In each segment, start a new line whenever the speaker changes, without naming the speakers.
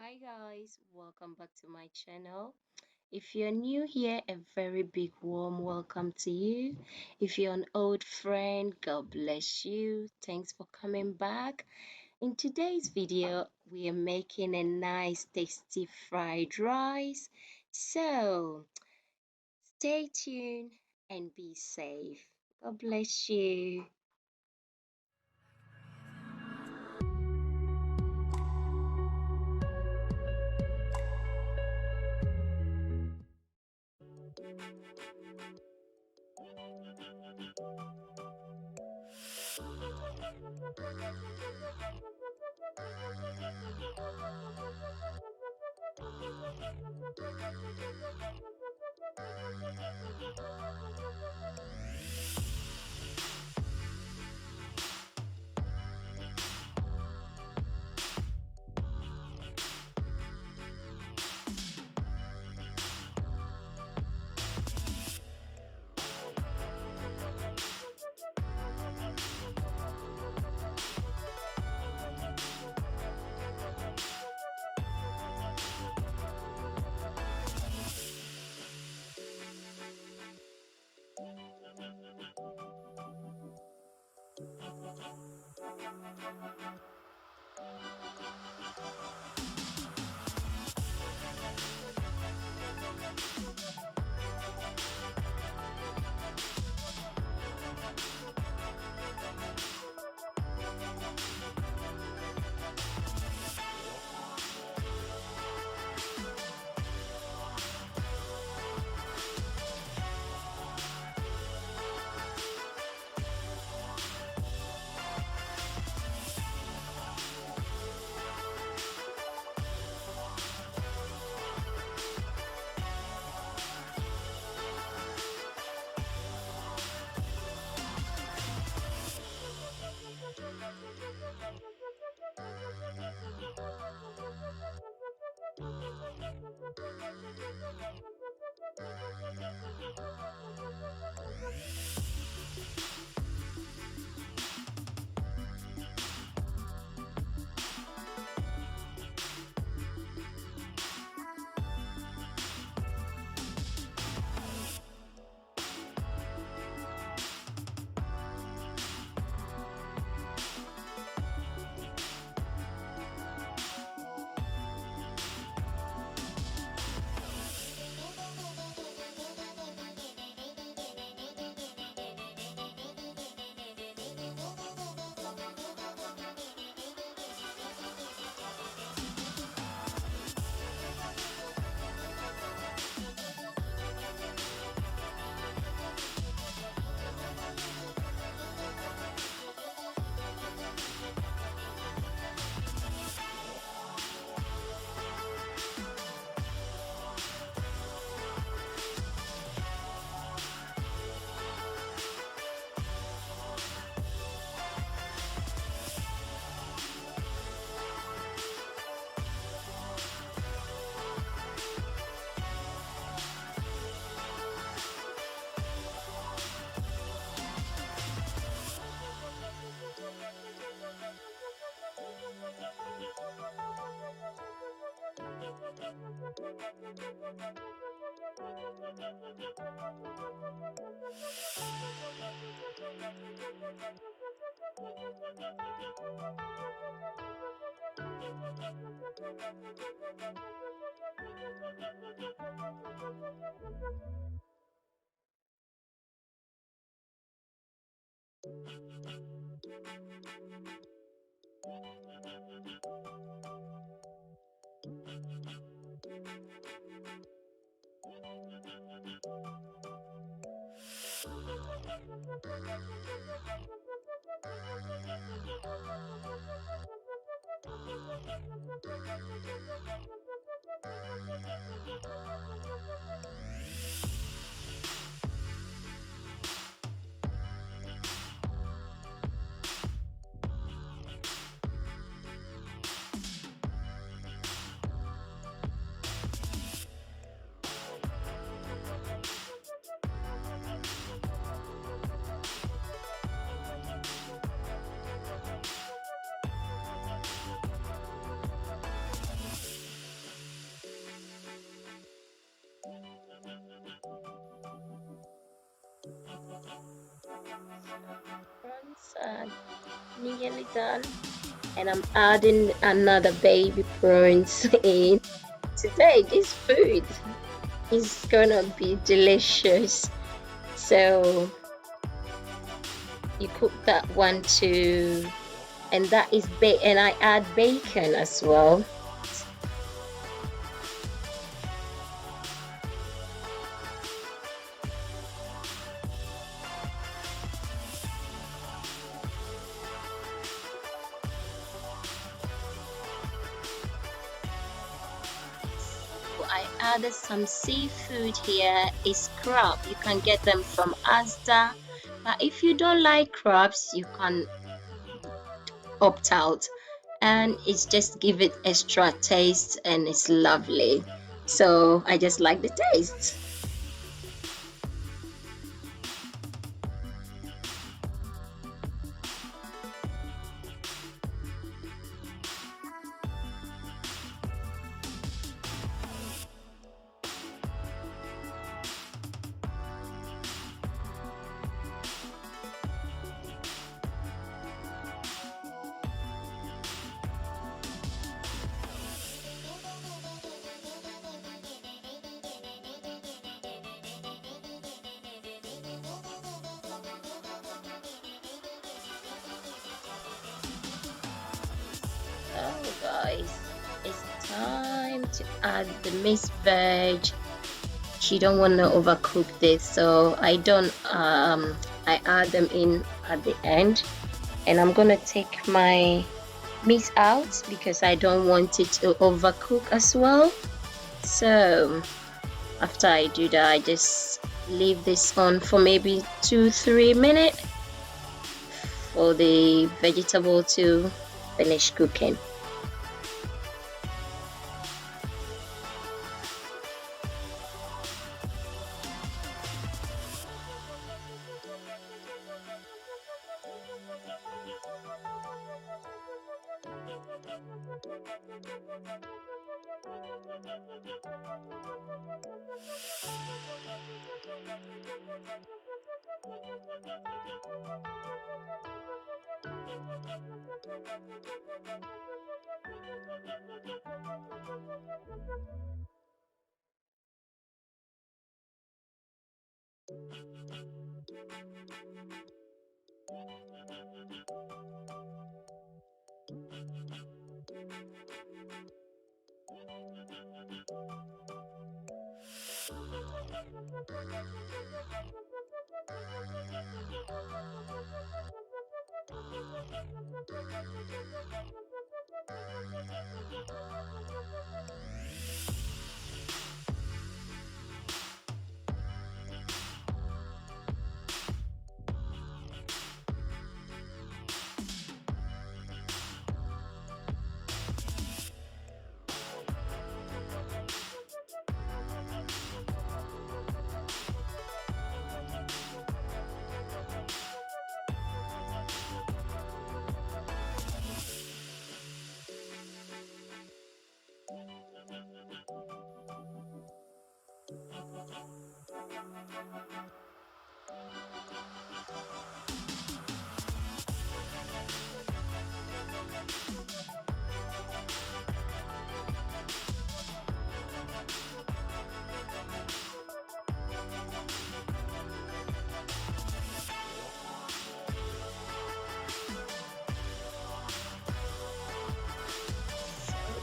Hi guys, welcome back to my channel. If you're new here, a very big warm welcome to you. If you're an old friend, God bless you. Thanks for coming back. In today's video, we are making a nice tasty fried rice. So stay tuned and be safe. God bless you. done. Nearly done. And I'm adding another baby prawns in. Today, this food is gonna be delicious. So you cook that one too, and that is and I add bacon as well. I added some seafood here. It's crab. You can get them from Asda. But if you don't like crabs, you can opt out. And it's just give it extra taste and it's lovely. So I just like the taste. Oh guys, it's time to add the mixed veg. She don't want to overcook this, so I don't I add them in at the end. And I'm gonna take my meat out because I don't want it to overcook as well. So after I do that, I just leave this on for maybe 2-3 minutes for the vegetable to finish cooking.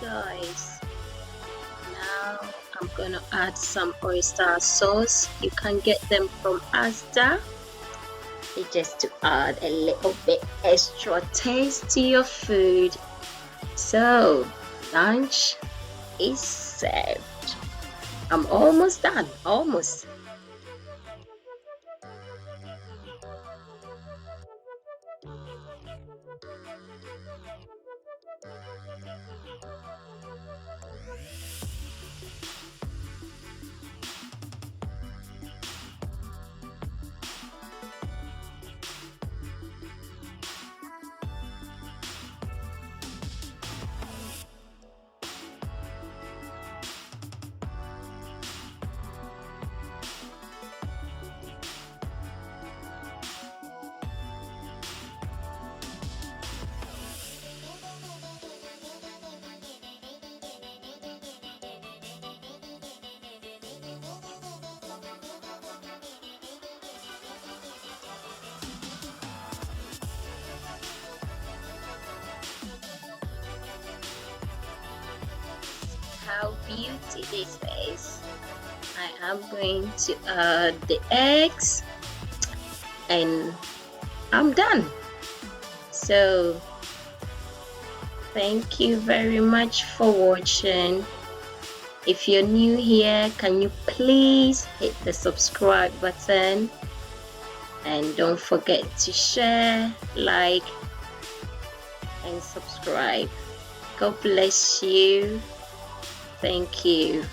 Guys, now I'm gonna add some oyster sauce. You can get them from Asda. It's just to add a little bit extra taste to your food. So lunch is served. I'm almost done, almost. how beauty this is. I am going to add the eggs and I'm done. So thank you very much for watching. If you're new here, can you please hit the subscribe button and don't forget to share, like and subscribe. God bless you. Thank you.